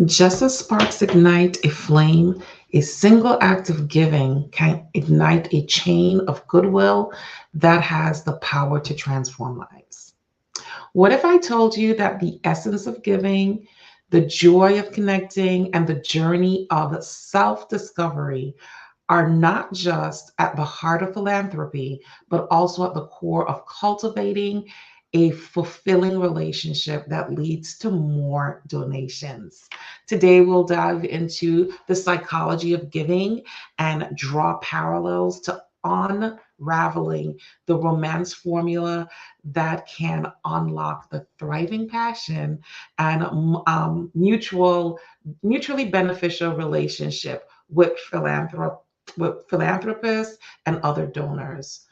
Just as sparks ignite a flame, a single act of giving can ignite a chain of goodwill that has the power to transform lives. What if I told you that the essence of giving, the joy of connecting, and the journey of self discovery are not just at the heart of philanthropy, but also at the core of cultivating a fulfilling relationship that leads to more donations. Today, we'll dive into the psychology of giving and draw parallels to unraveling the romance formula that can unlock the thriving passion and mutually beneficial relationship with philanthropists and other donors.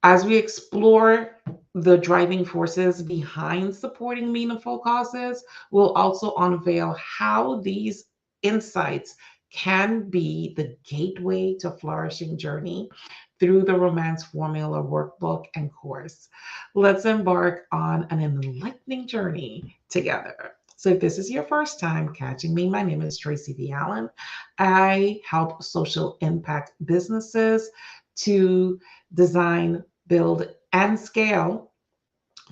As we explore the driving forces behind supporting meaningful causes, we'll also unveil how these insights can be the gateway to flourishing journey through the Romance Formula workbook and course. Let's embark on an enlightening journey together. So, if this is your first time catching me, my name is Tracy V. Allen. I help social impact businesses to design, build, and scale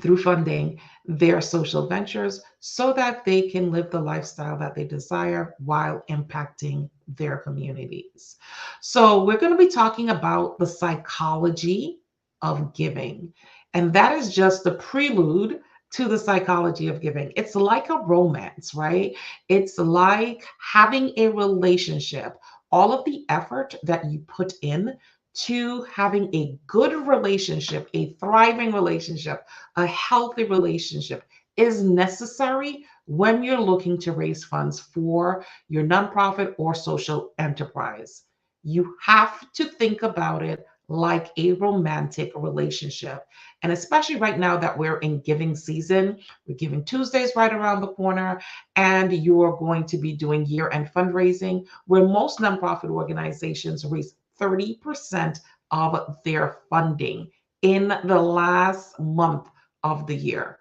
through funding their social ventures so that they can live the lifestyle that they desire while impacting their communities. So, we're going to be talking about the psychology of giving, and that is just the prelude to the psychology of giving. It's like a romance, right? It's like having a relationship. All of the effort that you put in to having a good relationship, a thriving relationship, a healthy relationship is necessary when you're looking to raise funds for your nonprofit or social enterprise. You have to think about it like a romantic relationship. And especially right now that we're in giving season, we're Giving Tuesdays right around the corner, and you're going to be doing year end fundraising where most nonprofit organizations raise 30% of their funding in the last month of the year.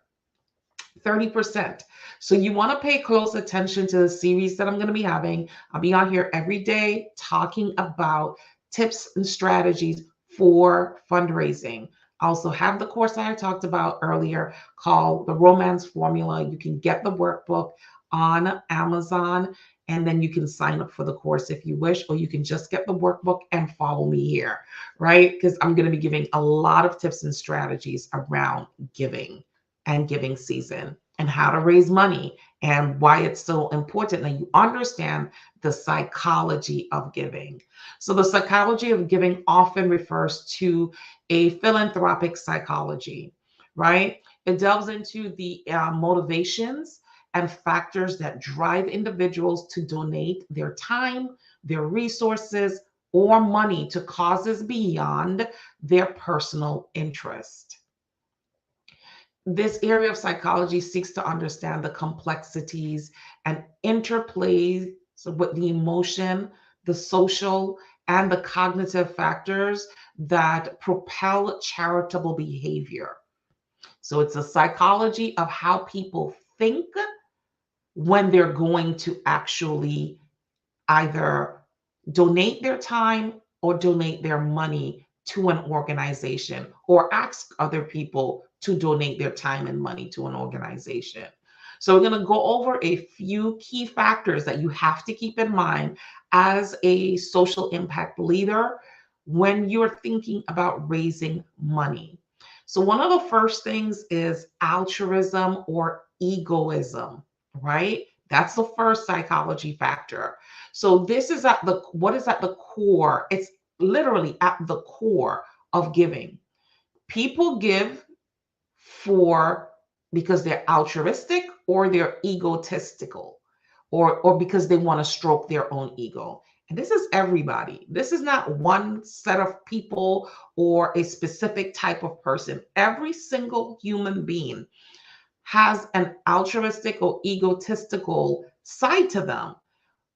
30%. So you want to pay close attention to the series that I'm going to be having. I'll be on here every day talking about tips and strategies for fundraising. I also have the course that I talked about earlier called The Romance Formula. You can get the workbook on Amazon and then you can sign up for the course if you wish, or you can just get the workbook and follow me here, right? Because I'm going to be giving a lot of tips and strategies around giving and giving season and how to raise money and why it's so important that you understand the psychology of giving. So, the psychology of giving often refers to a philanthropic psychology, right? It delves into the motivations and factors that drive individuals to donate their time, their resources, or money to causes beyond their personal interest. This area of psychology seeks to understand the complexities and interplays with the emotion, the social, and the cognitive factors that propel charitable behavior. So it's a psychology of how people think when they're going to actually either donate their time or donate their money to an organization or ask other people to donate their time and money to an organization. So, we're going to go over a few key factors that you have to keep in mind as a social impact leader when you're thinking about raising money. So, one of the first things is altruism or egoism, right? That's the first psychology factor. So this is at the what is at the core? It's literally at the core of giving. People give for because they're altruistic or they're egotistical or because they want to stroke their own ego. And this is everybody. This is not one set of people or a specific type of person. Every single human being has an altruistic or egotistical side to them.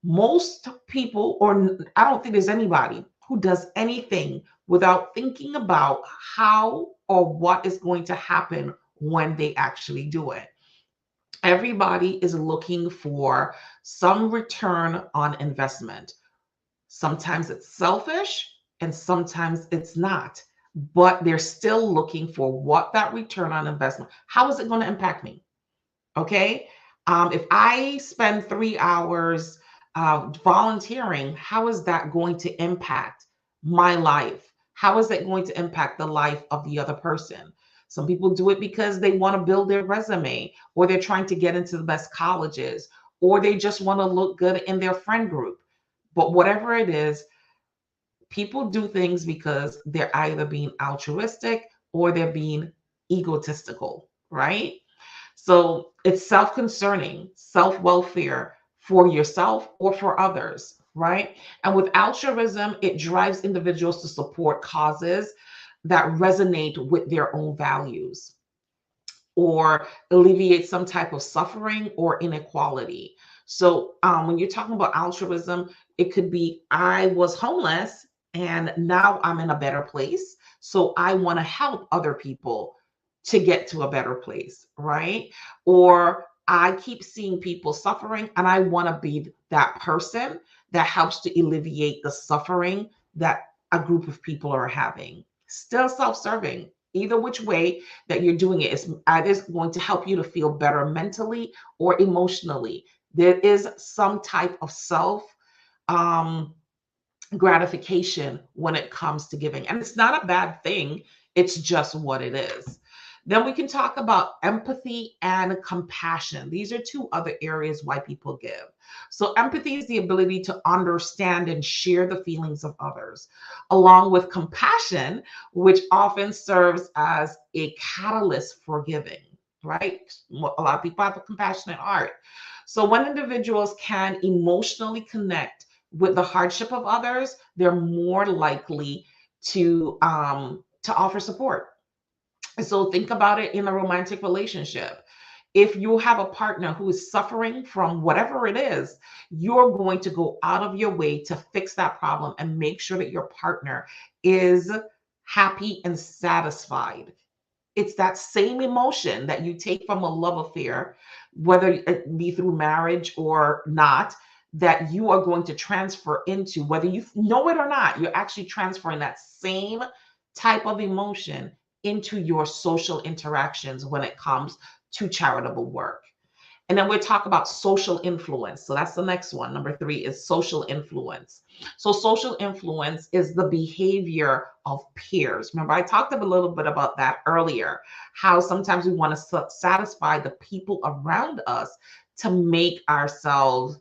Most people, or I don't think there's anybody who does anything without thinking about how or what is going to happen when they actually do it. Everybody is looking for some return on investment. Sometimes it's selfish and sometimes it's not, but they're still looking for what that return on investment, how is it going to impact me? Okay. If I spend 3 hours volunteering, how is that going to impact my life? How is it going to impact the life of the other person? Some people do it because they want to build their resume, or they're trying to get into the best colleges, or they just want to look good in their friend group. But whatever it is, people do things because they're either being altruistic or they're being egotistical, right? So it's self concerning, self welfare for yourself or for others, right? And with altruism, it drives individuals to support causes that resonate with their own values or alleviate some type of suffering or inequality. So when you're talking about altruism, it could be I was homeless and now I'm in a better place. So I want to help other people to get to a better place, right? Or I keep seeing people suffering and I want to be that person that helps to alleviate the suffering that a group of people are having. Still self serving. Either which way that you're doing it is either going to help you to feel better mentally or emotionally. There is some type of self um, gratification when it comes to giving. And it's not a bad thing, it's just what it is. Then we can talk about empathy and compassion. These are two other areas why people give. So, empathy is the ability to understand and share the feelings of others, along with compassion, which often serves as a catalyst for giving, right? A lot of people have a compassionate heart. So, when individuals can emotionally connect with the hardship of others, they're more likely to offer support. So think about it in a romantic relationship. If you have a partner who is suffering from whatever it is, you're going to go out of your way to fix that problem and make sure that your partner is happy and satisfied. It's that same emotion that you take from a love affair, whether it be through marriage or not, that you are going to transfer into, whether you know it or not, you're actually transferring that same type of emotion into your social interactions when it comes to charitable work. And then we'll talk about social influence. So that's the next one. Number three is social influence. So social influence is the behavior of peers. Remember, I talked a little bit about that earlier, how sometimes we want to satisfy the people around us to make ourselves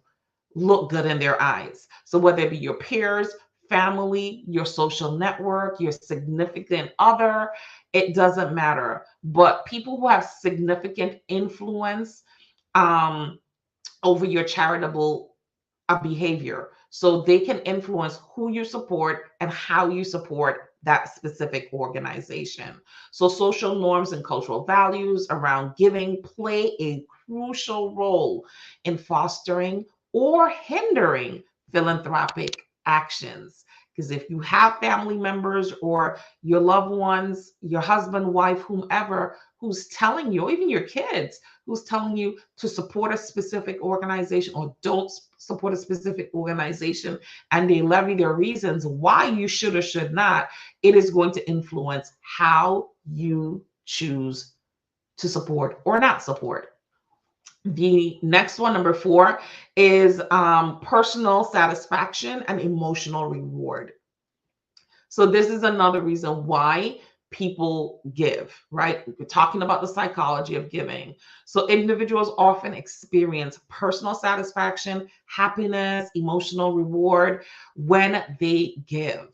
look good in their eyes. So whether it be your peers, family, your social network, your significant other, it doesn't matter. But people who have significant influence um, over your charitable behavior. So they can influence who you support and how you support that specific organization. So social norms and cultural values around giving play a crucial role in fostering or hindering philanthropic actions. Because if you have family members or your loved ones, your husband, wife, whomever, who's telling you, or even your kids, who's telling you to support a specific organization or don't support a specific organization, and they levy their reasons why you should or should not, it is going to influence how you choose to support or not support. The next one, number four, is personal satisfaction and emotional reward. So this is another reason why people give, right? We're talking about the psychology of giving. So individuals often experience personal satisfaction, happiness, emotional reward when they give,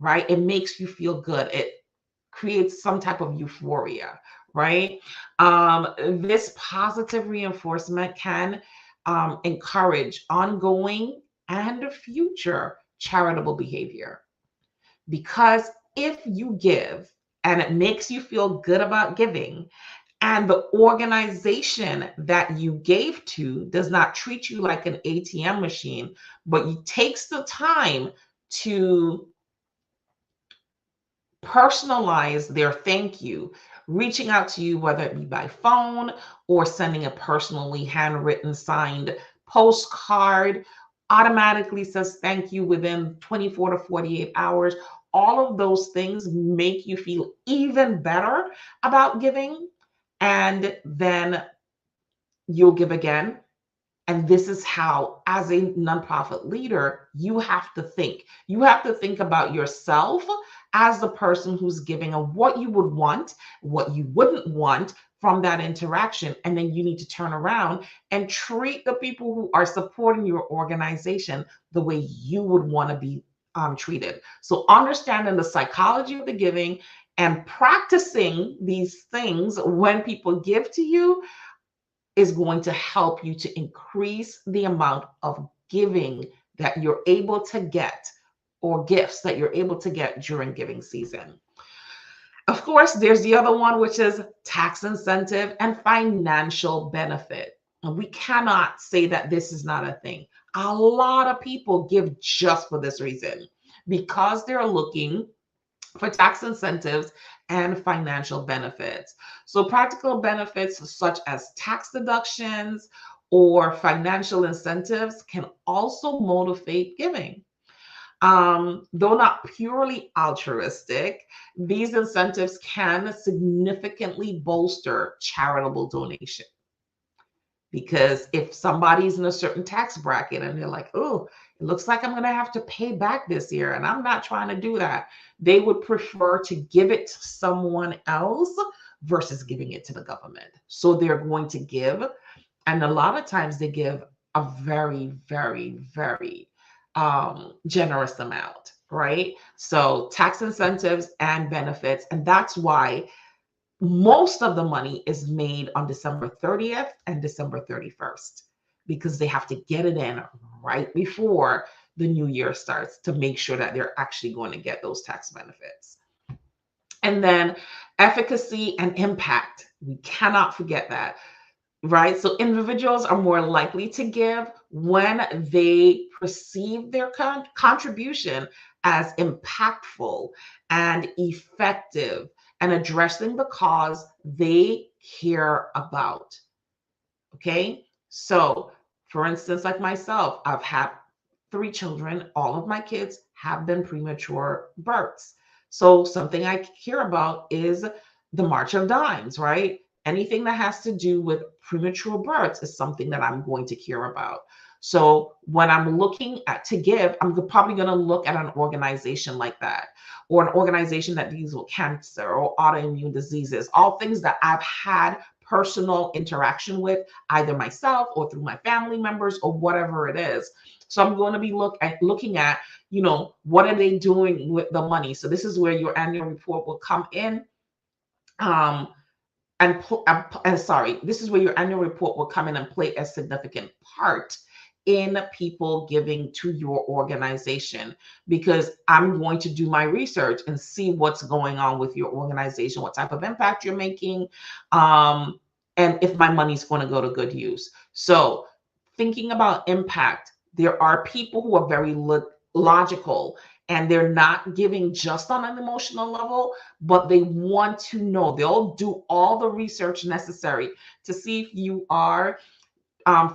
right? It makes you feel good. It creates some type of euphoria, right? This positive reinforcement can encourage ongoing and future charitable behavior. Because if you give and it makes you feel good about giving, and the organization that you gave to does not treat you like an ATM machine, but it takes the time to personalize their thank you, reaching out to you, whether it be by phone or sending a personally handwritten signed postcard, automatically says thank you within 24 to 48 hours. All of those things make you feel even better about giving. And then you'll give again. And this is how, as a nonprofit leader, you have to think. You have to think about yourself as the person who's giving and what you would want, what you wouldn't want from that interaction. And then you need to turn around and treat the people who are supporting your organization the way you would want to be treated. So understanding the psychology of the giving and practicing these things when people give to you is going to help you to increase the amount of giving that you're able to get, or gifts that you're able to get during giving season. Of course, there's the other one, which is tax incentive and financial benefit. And we cannot say that this is not a thing. A lot of people give just for this reason, because they're looking for tax incentives and financial benefits. So practical benefits such as tax deductions or financial incentives can also motivate giving. Though not purely altruistic, these incentives can significantly bolster charitable donation. Because if somebody's in a certain tax bracket and they're like, oh, it looks like I'm going to have to pay back this year, and I'm not trying to do that, they would prefer to give it to someone else versus giving it to the government. So they're going to give. And a lot of times they give a very, very, very generous amount, right? So tax incentives and benefits. And that's why most of the money is made on December 30th and December 31st, because they have to get it in right before the new year starts to make sure that they're actually going to get those tax benefits. And then efficacy and impact. We cannot forget that, right? So individuals are more likely to give when they perceive their contribution as impactful and effective and addressing the cause they care about. Okay. So, for instance, like myself, I've had 3 children. All of my kids have been premature births. So, something I care about is the March of Dimes, right? Anything that has to do with premature births is something that I'm going to care about. So when I'm looking at to give, I'm probably going to look at an organization like that, or an organization that deals with cancer or autoimmune diseases, all things that I've had personal interaction with, either myself or through my family members or whatever it is. So I'm going to be looking at, what are they doing with the money? So this is where your annual report will come in. This is where your annual report will come in and play a significant part in people giving to your organization, because I'm going to do my research and see what's going on with your organization, what type of impact you're making, and if my money's going to go to good use. So thinking about impact, there are people who are very logical, and they're not giving just on an emotional level, but they want to know. They'll do all the research necessary to see if you are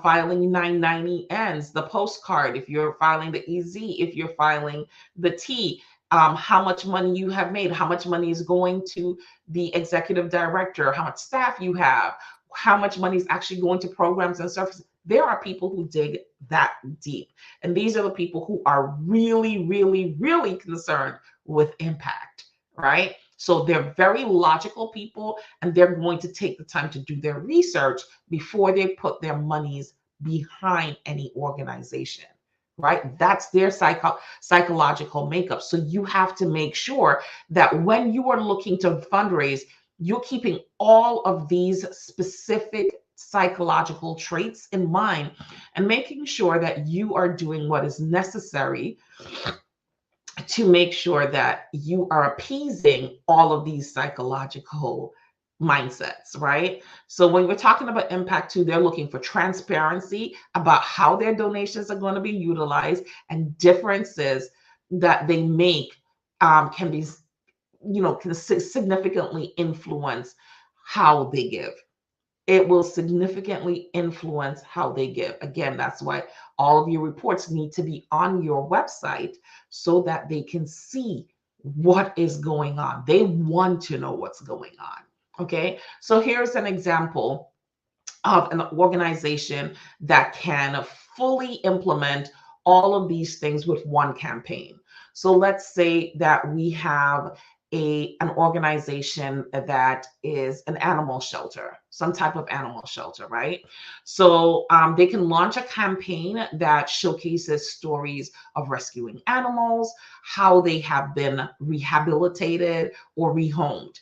filing 990Ns, the postcard, if you're filing the EZ, if you're filing the T, how much money you have made, how much money is going to the executive director, how much staff you have, how much money is actually going to programs and services. There are people who dig that deep. And these are the people who are really, really, really concerned with impact, right? So they're very logical people, and they're going to take the time to do their research before they put their monies behind any organization, right? That's their psychological makeup. So you have to make sure that when you are looking to fundraise, you're keeping all of these specific psychological traits in mind and making sure that you are doing what is necessary to make sure that you are appeasing all of these psychological mindsets, right? So when we're talking about impact too, they're looking for transparency about how their donations are going to be utilized, and differences that they make can be can significantly influence how they give. It will significantly influence how they give. Again, that's why all of your reports need to be on your website so that they can see what is going on. They want to know what's going on. Okay, so here's an example of an organization that can fully implement all of these things with one campaign. So let's say that we have an organization that is an animal shelter, some type of animal shelter, right? So they can launch a campaign that showcases stories of rescuing animals, how they have been rehabilitated or rehomed.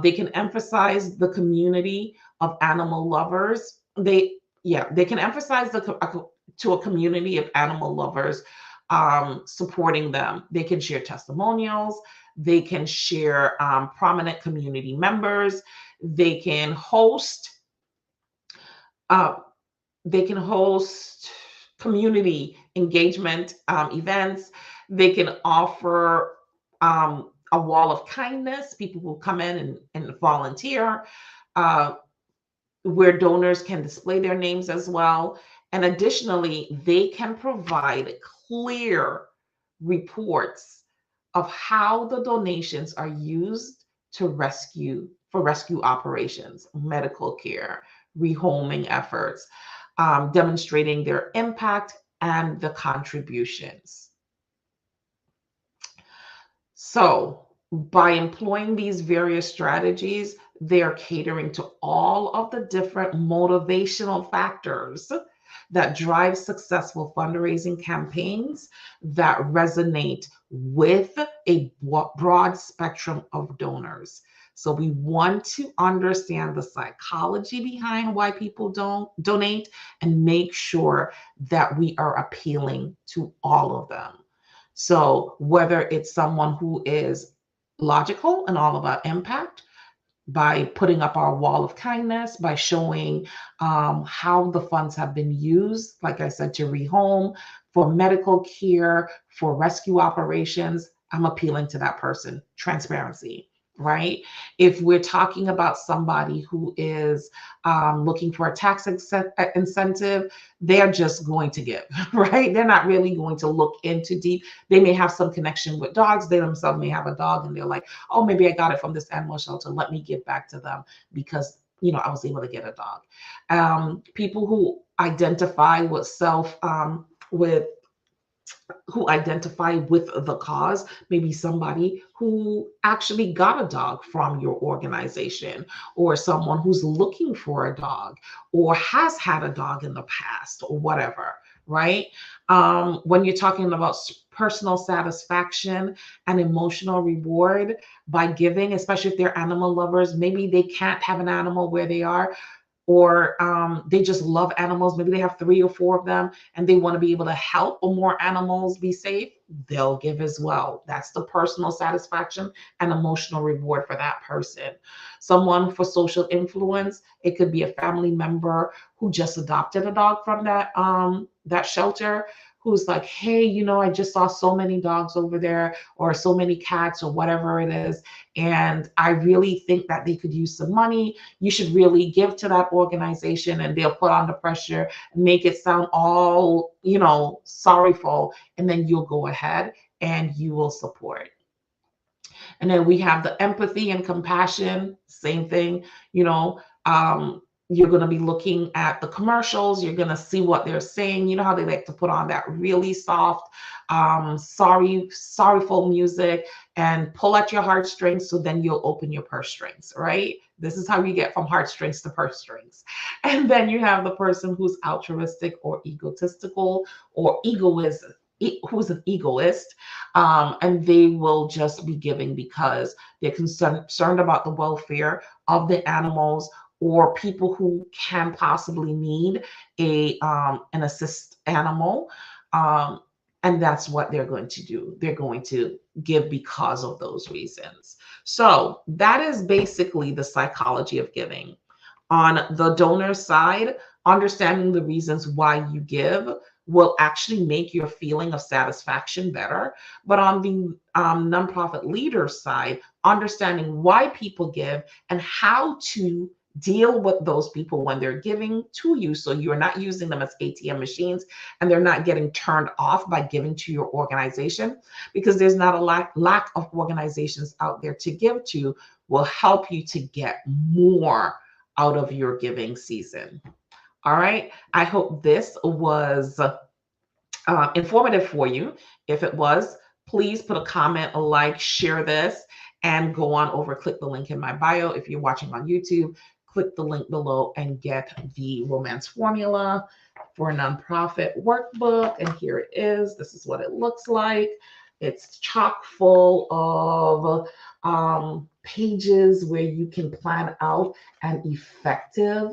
They can emphasize the community of animal lovers. They can emphasize to a community of animal lovers, supporting them. They can share testimonials. They can share prominent community members. They can host. Uh, they can host community engagement events. They can offer a wall of kindness. People will come in and volunteer, uh, where donors can display their names as well. And additionally, they can provide clear reports of how the donations are used to for rescue operations, medical care, rehoming efforts, demonstrating their impact and the contributions. So, by employing these various strategies, they are catering to all of the different motivational factors that drive successful fundraising campaigns that resonate with a broad spectrum of donors. So we want to understand the psychology behind why people don't donate and make sure that we are appealing to all of them. So whether it's someone who is logical and all about impact, by putting up our wall of kindness, by showing how the funds have been used, like I said, to rehome, for medical care, for rescue operations, I'm appealing to that person. Transparency, right? If we're talking about somebody who is looking for a tax incentive, they're just going to give, right? They're not really going to look into deep. They may have some connection with dogs. They themselves may have a dog and they're like, oh, maybe I got it from this animal shelter. Let me give back to them because, I was able to get a dog. People who identify with with who identify with the cause, maybe somebody who actually got a dog from your organization, or someone who's looking for a dog or has had a dog in the past or whatever, right? When you're talking about personal satisfaction and emotional reward by giving, especially if they're animal lovers, maybe they can't have an animal where they are, or they just love animals. Maybe they have 3 or 4 of them and they want to be able to help more animals be safe. They'll give as well. That's the personal satisfaction and emotional reward for that person. Someone for social influence, it could be a family member who just adopted a dog from that shelter, who's like, hey, I just saw so many dogs over there, or so many cats, or whatever it is, and I really think that they could use some money. You should really give to that organization, and they'll put on the pressure and make it sound all, sorrowful, and then you'll go ahead and you will support. And then we have the empathy and compassion, same thing, you're going to be looking at the commercials. You're going to see what they're saying. You know how they like to put on that really soft, sorrowful music and pull at your heartstrings. So then you'll open your purse strings, right? This is how you get from heartstrings to purse strings. And then you have the person who's altruistic or egotistical or who's an egoist, and they will just be giving because they're concerned about the welfare of the animals or people who can possibly need an assist animal. And that's what they're going to do. They're going to give because of those reasons. So that is basically the psychology of giving. On the donor side, understanding the reasons why you give will actually make your feeling of satisfaction better. But on the nonprofit leader side, understanding why people give and how to deal with those people when they're giving to you, so you're not using them as ATM machines and they're not getting turned off by giving to your organization, because there's not a lack of organizations out there to give to, will help you to get more out of your giving season. All right. I hope this was informative for you. If it was, please put a comment, a like, share this, and go on over, click the link in my bio. If you're watching on YouTube, click the link below and get the romance formula for a nonprofit workbook. And here it is. This is what it looks like. It's chock full of pages where you can plan out an effective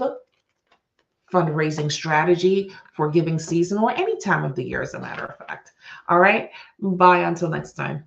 fundraising strategy for giving season or any time of the year, as a matter of fact. All right. Bye until next time.